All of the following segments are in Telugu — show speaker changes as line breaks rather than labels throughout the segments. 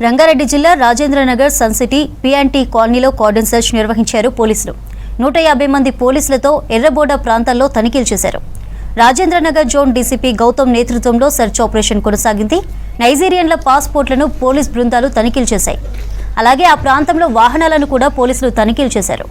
రంగారెడ్డి జిల్లా రాజేంద్రనగర్ సన్ సిటీ పిఎన్టీ కాలనీలో కార్డన్ సెర్చ్ నిర్వహించారు పోలీసులు. 150 మంది పోలీసులతో ఎర్రబోడ ప్రాంతాల్లో తనిఖీలు చేశారు. రాజేంద్రనగర్ జోన్ డీసీపీ గౌతమ్ నేతృత్వంలో సెర్చ్ ఆపరేషన్ కొనసాగింది. నైజీరియన్ల పాస్పోర్ట్లను పోలీస్ బృందాలు తనిఖీలు చేశాయి. అలాగే ఆ ప్రాంతంలో వాహనాలను కూడా పోలీసులు తనిఖీలు చేశారు.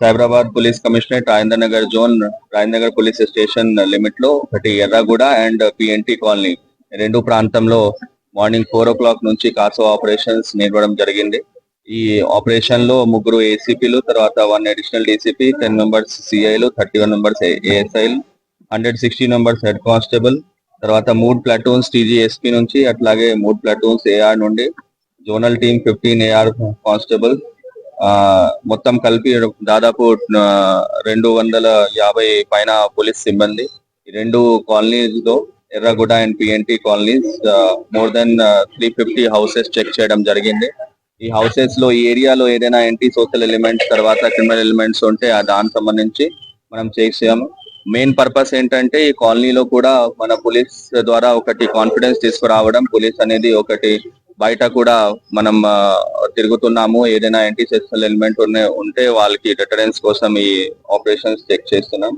Cyberabad police commissionerate Rajendranagar zone Rajendranagar police station limit లో ఒకటి ఎర్రగూడ అండ్ పిఎన్టీ కాలనీ రెండు ప్రాంతంలో మార్నింగ్ 4 o'clock నుంచి కాసో ఆపరేషన్స్ నిర్వహించడం జరిగింది. ఈ ఆపరేషన్ లో 3 ఏసీపీలు, తర్వాత 1 additional DCP, 10 members సిఐలు, 31 members ఏఎస్ఐలు, 160 members head constable, తర్వాత 3 ప్లాటూన్స్ టీజీఎస్పీ నుంచి, అట్లాగే 3 ప్లాటూన్స్ ఏఆర్ నుండి, జోనల్ టీమ్ 15 ఏఆర్ కానిస్టేబుల్, మొత్తం కలిపి దాదాపు 250 పైన పోలీస్ సిబ్బంది ఈ రెండు కాలనీస్ లో Erragadda and PNT colonies more than 350 houses check చేయడం జరిగింది. ఈ హౌసెస్ లో ఈ ఏరియాలో ఏదైనా యాంటీ సోషల్ ఎలిమెంట్స్ తర్వాత క్రిమినల్ ఎలిమెంట్స్ ఉంటే దానికి సంబంధించి మనం చేసాము. మెయిన్ పర్పస్ ఏంటంటే ఈ కాలనీలో కూడా మన పోలీస్ ద్వారా ఒకటి కాన్ఫిడెన్స్ తీసుకురావడం, పోలీస్ అనేది ఒకటి బయట కూడా మనం తిరుగుతున్నాము, ఏదైనా యాంటీ సోషల్ ఎలిమెంట్ ఉంటే వాళ్ళకి డిటరెన్స్ కోసం ఈ ఆపరేషన్స్ చెక్ చేస్తున్నాం.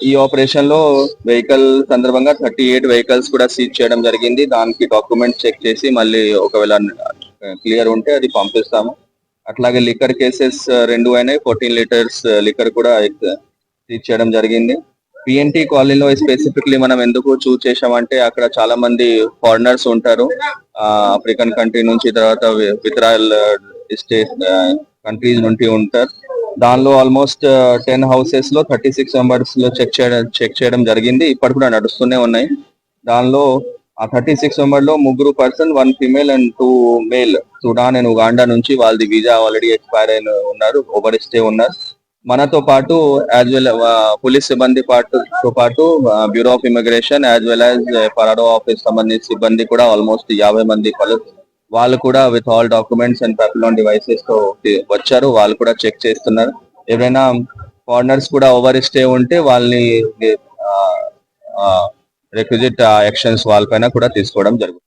ఈ ఆపరేషన్ లో వెహికల్ సందర్భంగా 38 వెహికల్స్ కూడా సీజ్ చేయడం జరిగింది. దానికి డాక్యుమెంట్ చెక్ చేసి మళ్ళీ ఒకవేళ క్లియర్ ఉంటే అది పంపిస్తాము. అట్లాగే లిక్కర్ కేసెస్ 2 అయినాయి, 14 లీటర్స్ లిక్కర్ కూడా సీజ్ చేయడం జరిగింది. పిఎన్టీ కాలనీలో స్పెసిఫిక్లీ మనం ఎందుకు చూస్ చేసామంటే అక్కడ చాలా మంది ఫారినర్స్ ఉంటారు, ఆఫ్రికన్ కంట్రీ నుంచి, తర్వాత విత్రాల్ స్టేట్ కంట్రీస్ నుండి ఉంటారు. దానిలో ఆల్మోస్ట్ 10 హౌసెస్ లో 36 members లో చెక్ చేయడం జరిగింది. ఇప్పటి కూడా నడుస్తూనే ఉన్నాయి. దానిలో ఆ 36 members లో 3 persons, 1 female and 2 male Sudan and Uganda నుంచి వాళ్ళది వీసా ఆల్రెడీ ఎక్స్పైర్ అయిన ఉన్నారు, ఓవర్ స్టే ఉన్నారు. మనతో పాటు యాజ్ వెల్ పోలీస్ సిబ్బంది తో పాటు bureau of immigration as well as ఫరాడో ఆఫీస్ సంబంధించిన సిబ్బంది కూడా ఆల్మోస్ట్ 50 మంది వాళ్ళు కూడా విత్ ఆల్ డాక్యుమెంట్స్ అండ్ పాపులాన్ డివైసెస్ తో వచ్చారు. వాళ్ళు కూడా చెక్ చేస్తున్నారు. ఎవరైనా ఫారినర్స్ కూడా ఓవర్ స్టే ఉంటే వాళ్ళని రిక్విజిట్ యాక్షన్స్ వాళ్ళపైన కూడా తీసుకోవడం జరుగుతుంది.